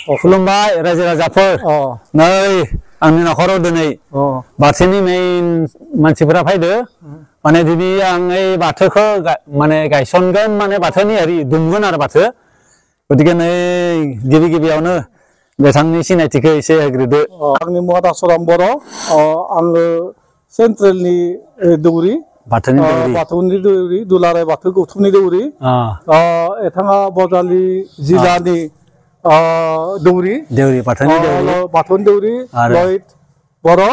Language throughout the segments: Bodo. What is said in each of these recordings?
खुलुमबाय रायजो राजाफोर नै आंनि नखराव दिनै बाथौनि मेइन मानसिफोरा फैदो माने दिनै आं ओइ बाथौखौ माने गायसनगोन माने बाथौनि ओरै दुमगोन आरो बाथौ गतिके नै गिबि गिबियावनो बिथांनि सिनायथिखौ एसे होग्रोदो आंनि मुङा दासराम बर' आङो सेन्ट्रेलनि दौरि बाथौनि दौरि दुलाराय बाथौ गौथुमनि दौरि एथाङा बजालि जिल्लानि दौरि बाथौनि दौरि लयित बर'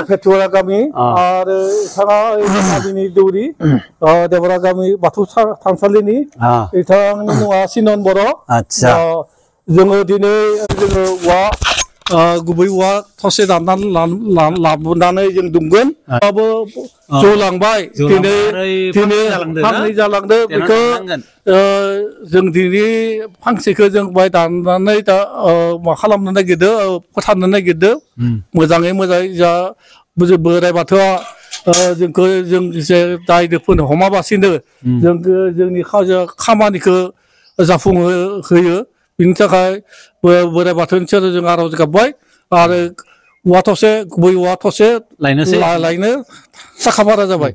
फेटुरा गामि आरो एथाङा गामिनि दौरि देबरा गामि बाथौ थानसालिनि एथांनि मुङा सिनन बर' जोङो दिनै जोङो गुबै औवा थसे दाननानै लाबोनानै जों दुमगोन जौलांबाय दिनै फांनै जालांदो बेखौ जों दिनै फांसेखौ जों बाय दाननानै दा मा खालामनो नागिरदो फोथारनो नागिरदो मोजाङै मोजाङै जा बोराइ बाथौआ जोंखौ जों दायदोफोरनो हमाबासिनो जोंनि खामानिखौ जाफुंहोयो बिनि थाखाय बोराइ बाथौनि सेराव जों आर'ज गाबबाय आरो औवा थसे गुबै औवा थसे लायनो साखाफारा जाबाय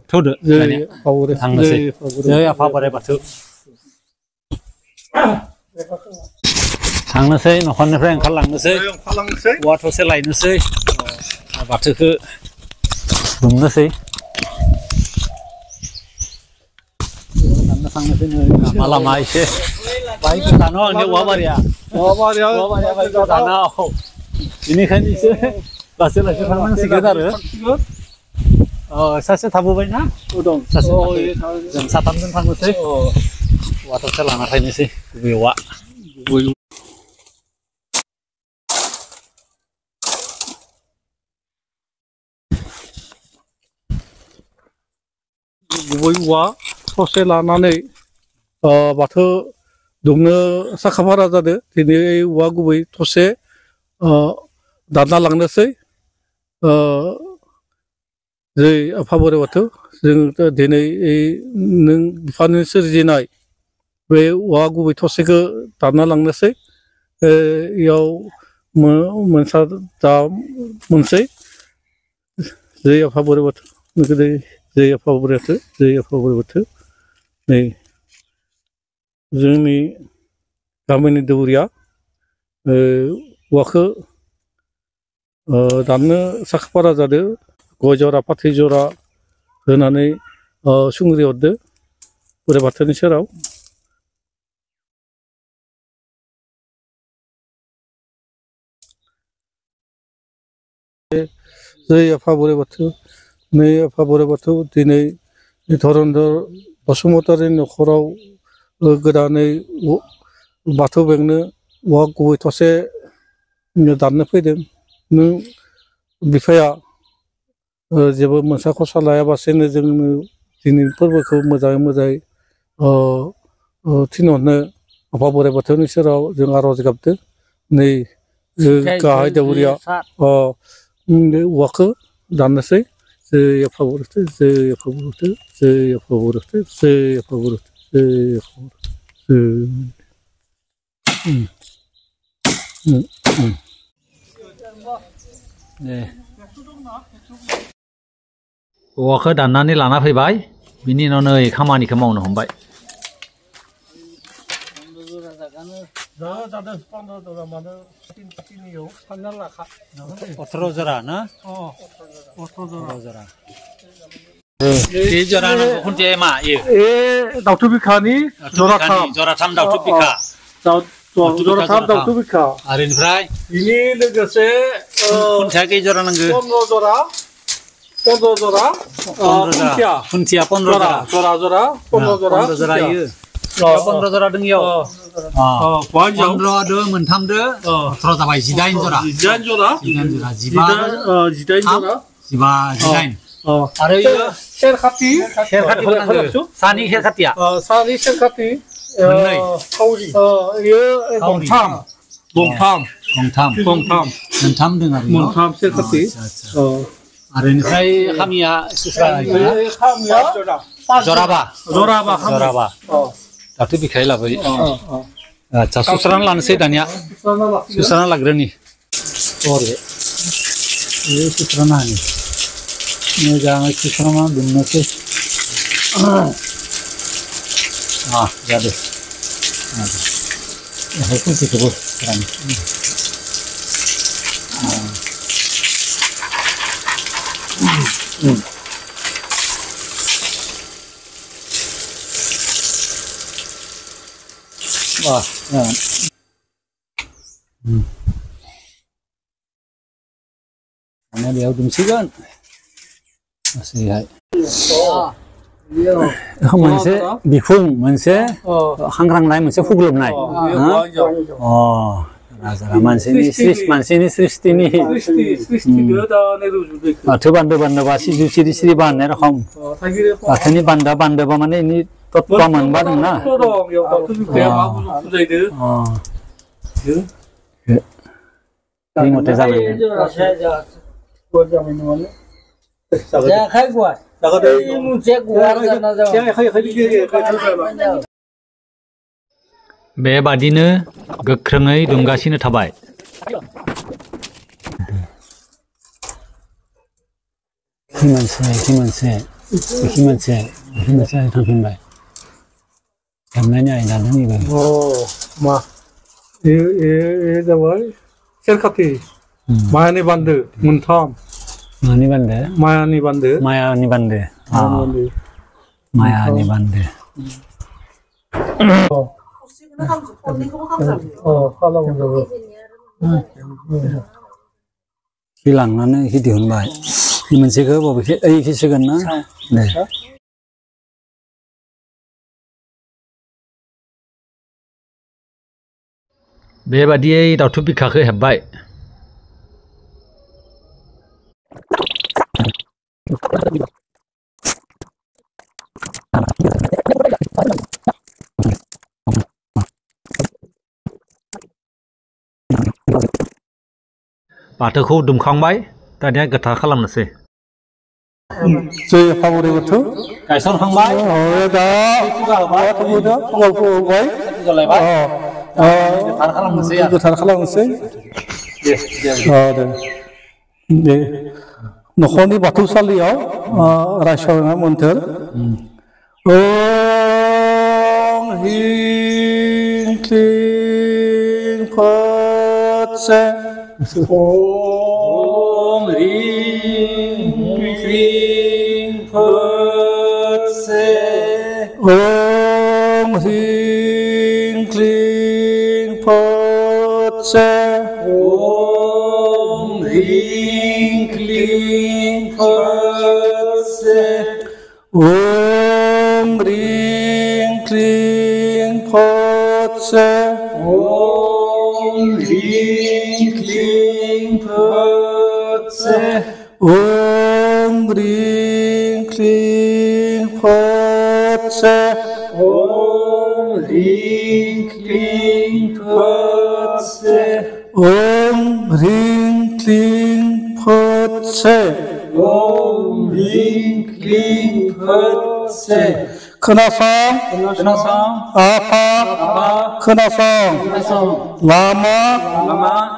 जय आफा बोराइ बाथौ थांनोसै नखरनिफ्राय ओंखारलांनोसै औवा थसे लायनोसै बाथौखौ दुमनोसै थांनोसै लामा लामा एसे बाइक दानो आंनि औवा बारिया बेनिखायनो एसे लासै लासै थांनांसिगोन आरो सासे थाबोबायना सासे जों साथामजों थांनोसै औवा थसे लाना फैनोसै गुबै औवा गुबै औवा थसे लानानै बाथौ दुमनो साखाफारा जादों दिनै औवा गुबै थसे दानना लांनोसै जै आफा बोराइ बाथौ जों दिनै नों बिफानि सोरजिनाय बे औवा गुबै थसेखौ दानना लांनोसै इयाव मोनसा दा मोनसै जै आफा बोराइ बाथौ जै आफा बोराइ बाथौ जै आफा बोराइ बाथौ नै जोंनि गामिनि दौरिया औवाखौ दाननो साखाफारा जादों गय जरा फाथै जरा होनानै सुंग्रि हरदो बोराइ बाथौनि सेराव जै आफा बोराइ बाथौ नै आफा बोराइ बाथौ दिनै धरनधर बसुमतारी न'खराव गोदानै बाथौ बेंनो औवा गुबै थसे दाननो फैदों नों बिफाया जेबो मोनसा खरसा लायाबासेनो जोंनो दिनैनि फोरबोखौ मोजाङै मोजाङै थिनहरनो आफा बोराइ बाथौनि सेराव जों आर'ज गाबदों नै गाहाय दौरिया औवाखौ दाननोसै जै आफा बोराइ बाथौ जै आफा बोराइ बाथौ जै आफा बोराइ बाथौ जै आफा बोराइ बाथौ जै आफा बोराइ औवाखौ दाननानै लाना फैबाय बिनि उनाव नै खामानिखौ मावनो हमबाय अथ्र' जरा ना जरा खुन्थिया मा दाउथु बिखानि जराथाम दाउथु बिखा जराथाम दाउथु बिखा आरो बेनिफ्राय बिनि लोगोसे खुन्थिया खै जरा नांगौ 15 जरा खुन्थिया 15 जरा 15 जरा इयो 15 जरा दं इयाव 15 दो मोनथामदो 18 जाबाय 18 जरा 18 जरा 18 आरो इयो सेरखाथि सानि सेरखाथिया मोननै इयो गंथाम दं आरो मोनथाम सेरखाथि आरो बेनिफ्राय खामिया जराबा दाथ' बिखाय लाबोयो आदसा सुस्राना लानोसै दानिया सुस्राना लाग्रोनि अरे बे सुस्राना होनि मोजाङै सुस्राना दोननोसै जादों बेखौबो Karena dia dumsigan masihहाय मोनसे बिखुं मोनसे हांग्रांनाय मोनसे हुग्लोबनाय मानसिनि सृष्टिनि बाथौ बान्दो बान्दोबा सिजौ सिरि सिरि बानायनाय रखम बाथौनि बान्दो बान्दोबा माने इनि तत्व मोनबा दंना मथे जानांगोन बेबादिनो गोख्रोङै दुंगासिनो थाबाय मोनसे थांफिनबाय दामनायनि आयदा दं इबो मा ए जाबाय सेरखाथि मायानि बान्दो मोनथाम मायानि बान्दो लांनानै दिहुनबाय मोनसेखौ बबेखि ओइखि सोगोन ना बेबादियै दावथु बिखाखौ हेबबाय बाथौखौ दुमखांबाय दानिया गोथार खालामनोसै जय आफा बोराइ बाथौ गायसनखांबाय दा गोथार खालामनोसै दे न'खरनि बाथौसालियाव रायसंनाय मोन्थोर ओम ह्रीं क्लीं फत्से ओम ह्रीं क्लीं फत्से ओम ह्रीं क्लीं फत्से ओम ह्रीं क्लीं फत्से ओम ह्रीं क्लीं फत्से ओम ह्रीं क्लीं फत्से ओम ह्रीं क्लीं फत्से ओम ह्रीं क्लीं फत्से ओम ह्रीं क्लीं फत्से ओम ह्रीं क्लीं फत्से खोनासं आफा खोनासं लामा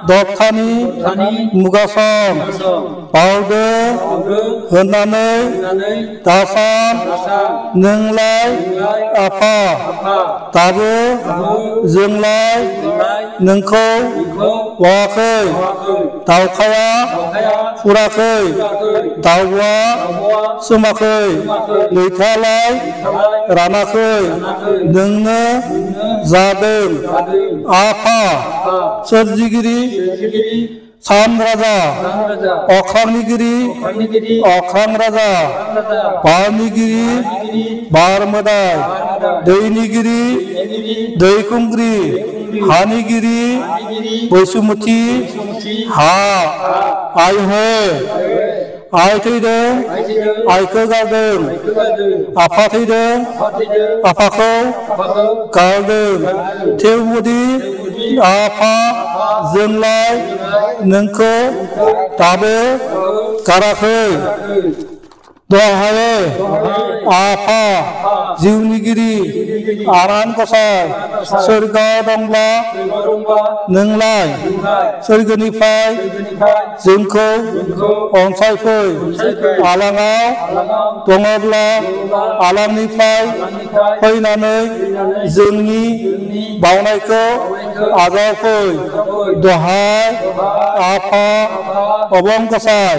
दबथानि मुगासं बावदो होननानै दासान नोंलाय आफा दाबो जोंलाय नोंखौ वाखै दावखाया फुराखै दाउआ सोमाखै लैथोआलाय रानाखै नोंनो जादों आफा सोरजिगिरि सान राजा अख्रांनिगिरि अख्रां राजा बारनिगिरि बार मोदाय दैनिगिरि दै खुंग्रि हानिगिरि बैसुमुथि हा आइहो आइ थैदों आइखौ गारदों आफा थैदों आफाखौ गारदों थेवबोदि आफा जोंलाय नोंखौ दाबो गाराखै दहाय आफा जिउनिगिरि आनान गसाय सोरगोआव दंब्ला नोंलाय सोरगोनिफ्राय जोंखौ अनसायफै आलाङाव दङब्ला आलांनिफ्राय फैनानै जोंनि बावनायखौ आजावफै दहाय आफा अबं गसाय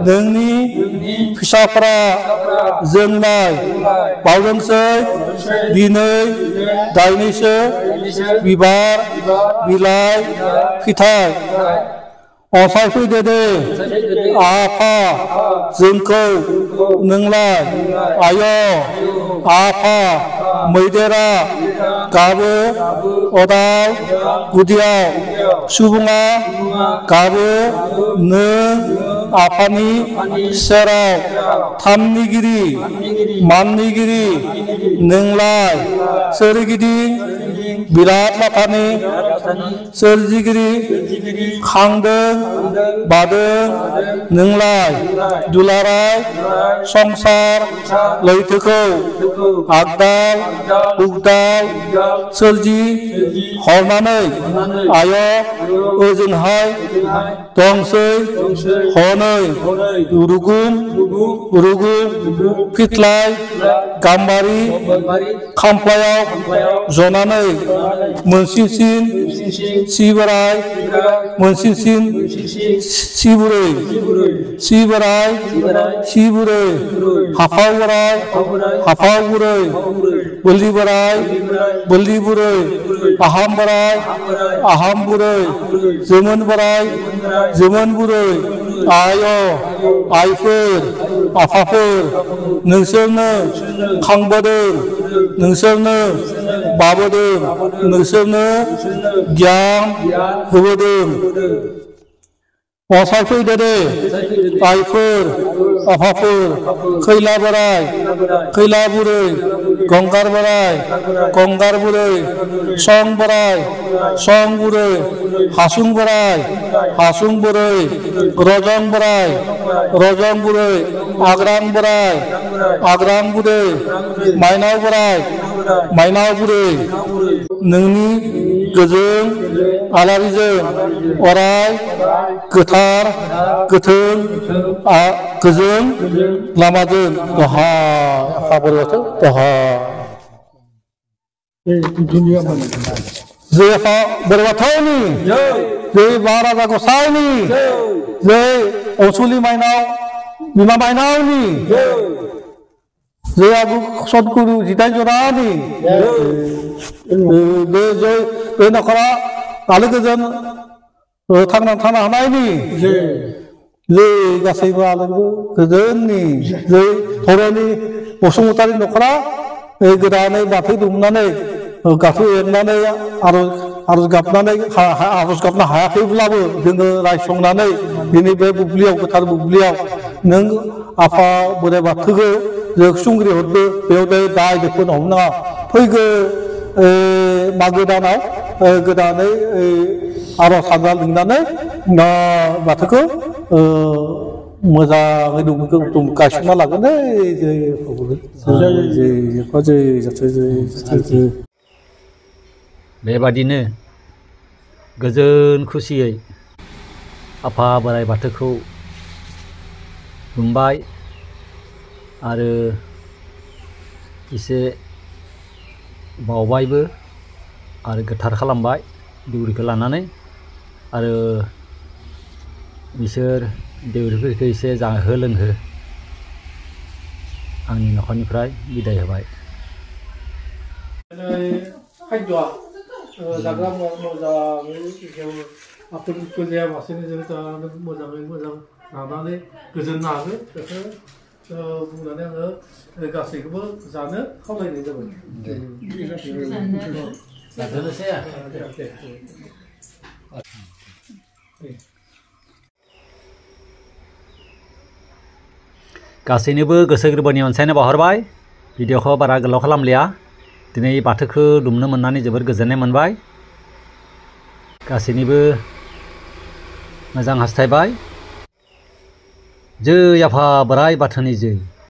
नोंनि फिसाफोरा जोंलाय बावदोंसै दिनै दाइनैसो बिबार बिलाइ फिथाइ अनसायफैदो दे आफा जोंखौ नोंलाय आय आफा मैदेरा गाबो अदाल गुदियाव सुबुङा गाबो नों आफानि सेराव थामनिगिरि माननिगिरि नोंलाय सोरगिदिं बिराद लाथानि सोरजिगिरि खांदों बादों नोंलाय दुलाराय संसार लैथोखौ आगदाल उगदाल सोरजि हरनानै आय ओजोंहाय दंसै हनै रुगुं फिथलाय गाम्बारि खामफ्लायाव जनानै मोनसिंसिन सिबोराय मोनसिंसिन सिबुरै सिबुरै हाफाव बोराय हाफाव बुरै बोलि बोराय बोलि बुरै आहाम बोराय आहाम बुरै जोमोन बोराय जोमोन बुरै आय आइफोर आफाफोर नोंसोरनो खांबोदों नोंसोरनो बाबोदों नोंसोरनो गियान होबोदों अनसायफैदो दे आइफोर आफाफोर खैला बोराय खैला बुरै गंगार बोराय गंगार बुरै सं बोराय सं बुरै हासुं बोराय हासुं बुरै रजं बोराय रजं बुरै आग्रां बोराय आग्रां बुरै माइनाव बोराय माइनाव बुरै नोंनि गोजों आलारिजों अराय गोथार गोथों गोजों लामाजों दहाय आफा बोराइ बाथौ दहाय जय आफा बोराइ बाथौनि जय महाराजा गसाइनि जय अनसुलि माइनाव बिमा माइनावनि जय आगु सदगुरु जिदाइन जनानि बे न'खरा आलो गोजोन थांना थानो हानायनि जै गासैबो आलो गोजोननि जै धरनि बसुमतारी न'खरा गोदानै बाथौ दुमनानै गाथौ एरनानै आरज गाबनानै आरज गाबनो हायाखैब्लाबो जोङो रायसंनानै दिनै बे बुब्लियाव गोथार बुब्लियाव नों आफा बोराइ बाथौखौ जों सुंग्रि हरदो बेयाव दाय दोफोन हमनाङा फैगौ मागो दानाव गोदानै आरज हानजा लिंनानै बाथौखौ मोजाङै गायसनना लागोन बेबादिनो गोजोन खुसियै आफा बोराइ बाथौखौ दुमबाय आरो एसे बावबायबो आरो गोथार खालामबाय दौरिखौ लानानै आरो बिसोर देउरिफोरखौ एसे जाहो लोंहो आंनि न'खरनिफ्राय बिदाय होबाय। खायद'आ जाग्रा मोजाङै आफोरखौ जायालासेनो जों जानानै मोजाङै मोजां लानानै गोजोननो हागोन बेखौ बुंनानै आङो गासैखौबो जानो खावलायनाय जाबाय। गासैनोबो गोसो गोरबोनि अनसायनाय बावहरबाय। भिडिअखौ बारा गोलाव खालामलिया। दिनै बाथौखौ दुमनो मोननानै जोबोर गोजोननाय मोनबाय। गासैनिबो मोजां हास्थायबाय। जै आफा बोराइ बाथौनि जै।